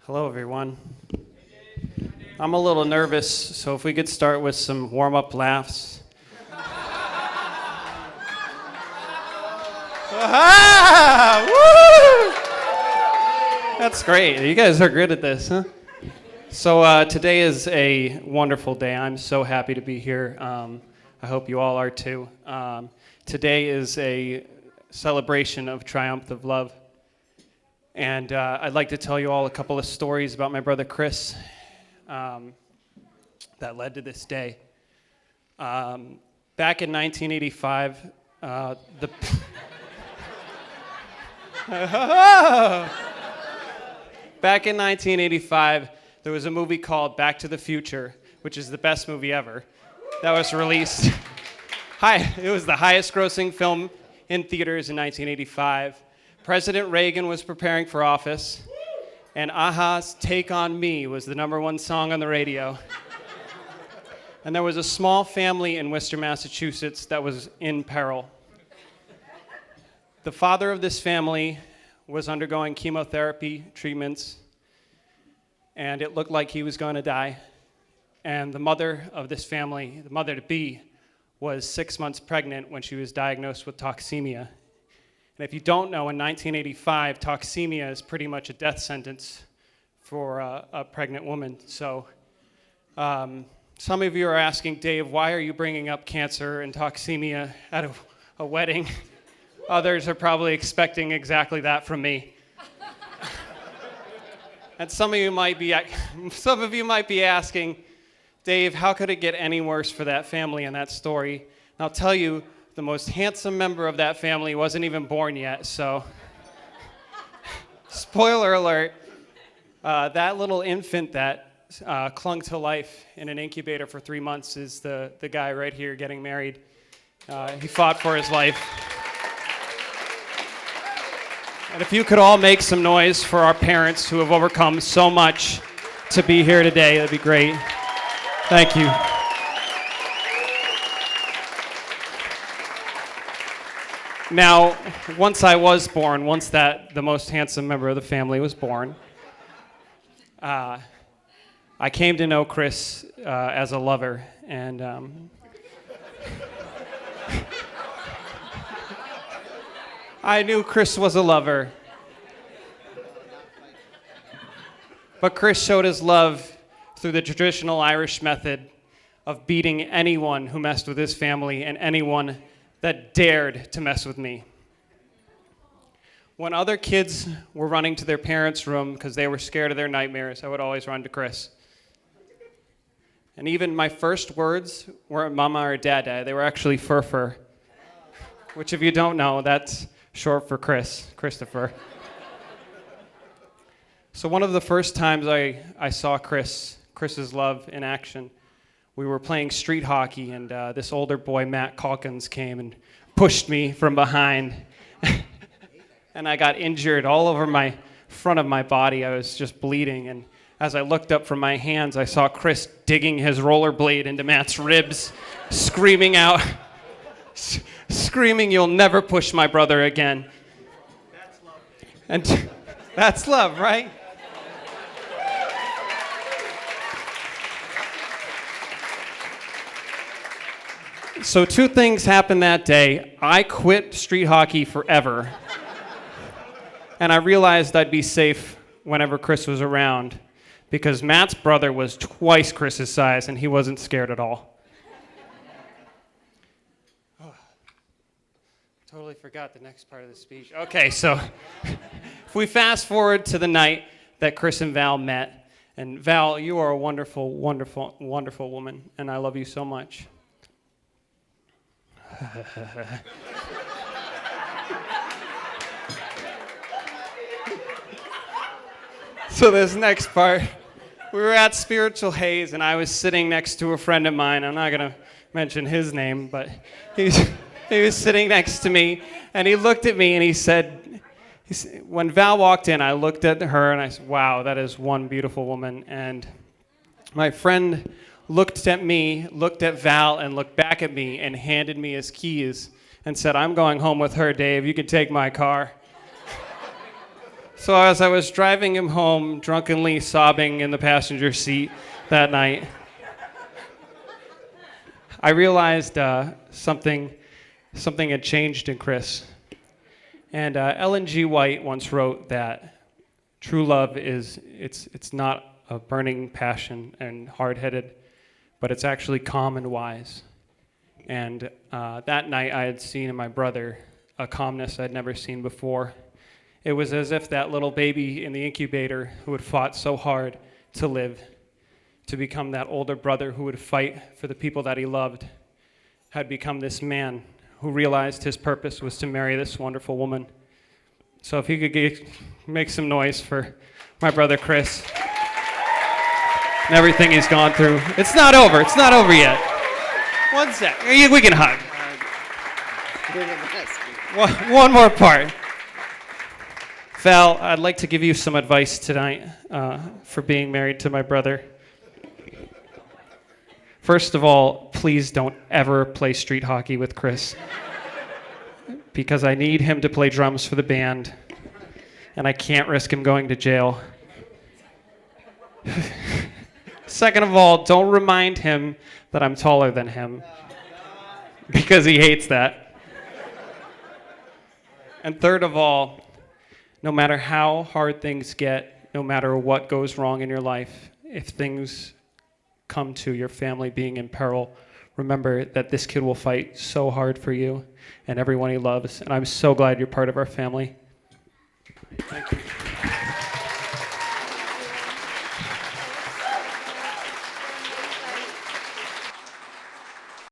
Hello, everyone. I'm a little nervous, so if we could start with some warm-up laughs. That's great. You guys are good at this, huh? So today is a wonderful day. I'm so happy to be here. I hope you all are too. Today is a celebration of Triumph of Love. And I'd like to tell you all a couple of stories about my brother Chris that led to this day. Back in 1985, Back in 1985, there was a movie called Back to the Future, which is the best movie ever, that was released. It was the highest-grossing film in theaters in 1985. President Reagan was preparing for office, and a-ha's Take On Me was the #1 song on the radio. And there was a small family in Worcester, Massachusetts that was in peril. The father of this family was undergoing chemotherapy treatments, and it looked like he was going to die. And the mother of this family, the mother-to-be, was 6 months pregnant when she was diagnosed with toxemia. And if you don't know, in 1985, toxemia is pretty much a death sentence for a pregnant woman. So some of you are asking, Dave, why are you bringing up cancer and toxemia at a wedding? Others are probably expecting exactly that from me. And some of you might be asking, Dave, how could it get any worse for that family in that story? And I'll tell you, the most handsome member of that family wasn't even born yet, so spoiler alert, that little infant that clung to life in an incubator for 3 months is the guy right here getting married. He fought for his life. And if you could all make some noise for our parents who have overcome so much to be here today, that'd be great. Thank you. Now, once I was born, once the most handsome member of the family was born, I came to know Chris as a lover, and I knew Chris was a lover. But Chris showed his love through the traditional Irish method of beating anyone who messed with his family and anyone that dared to mess with me. When other kids were running to their parents' room because they were scared of their nightmares, I would always run to Chris. And even my first words weren't mama or dada, they were actually fur, which if you don't know, that's short for Christopher. So one of the first times I saw Chris's love in action, we were playing street hockey, and this older boy, Matt Calkins, came and pushed me from behind. And I got injured all over my front of my body. I was just bleeding. And as I looked up from my hands, I saw Chris digging his rollerblade into Matt's ribs, screaming, "You'll never push my brother again." That's love. And that's love, right? So 2 things happened that day. I quit street hockey forever. And I realized I'd be safe whenever Chris was around because Matt's brother was twice Chris's size and he wasn't scared at all. Totally forgot the next part of the speech. Okay, so if we fast forward to the night that Chris and Val met, and Val, you are a wonderful, wonderful, wonderful woman, and I love you so much. So this next part, we were at Spiritual Haze, and I was sitting next to a friend of mine. I'm not going to mention his name, but he was sitting next to me, and he looked at me, and he said, when Val walked in, I looked at her, and I said, wow, that is one beautiful woman. And my friend looked at me, looked at Val, and looked back at me, and handed me his keys, and said, I'm going home with her, Dave. You can take my car. So as I was driving him home, drunkenly sobbing in the passenger seat that night, I realized something had changed in Chris. And Ellen G. White once wrote that true love it's not a burning passion and hard-headed, but it's actually calm and wise. And that night I had seen in my brother a calmness I'd never seen before. It was as if that little baby in the incubator who had fought so hard to live, to become that older brother who would fight for the people that he loved, had become this man who realized his purpose was to marry this wonderful woman. So if you could make some noise for my brother Chris and everything he's gone through. It's not over yet. One sec, we can hug. One more part. Val, I'd like to give you some advice tonight for being married to my brother. First of all, please don't ever play street hockey with Chris, because I need him to play drums for the band, and I can't risk him going to jail. Second of all, don't remind him that I'm taller than him, because he hates that. And third of all, no matter how hard things get, no matter what goes wrong in your life, if things come to your family being in peril, remember that this kid will fight so hard for you and everyone he loves. And I'm so glad you're part of our family. Thank you.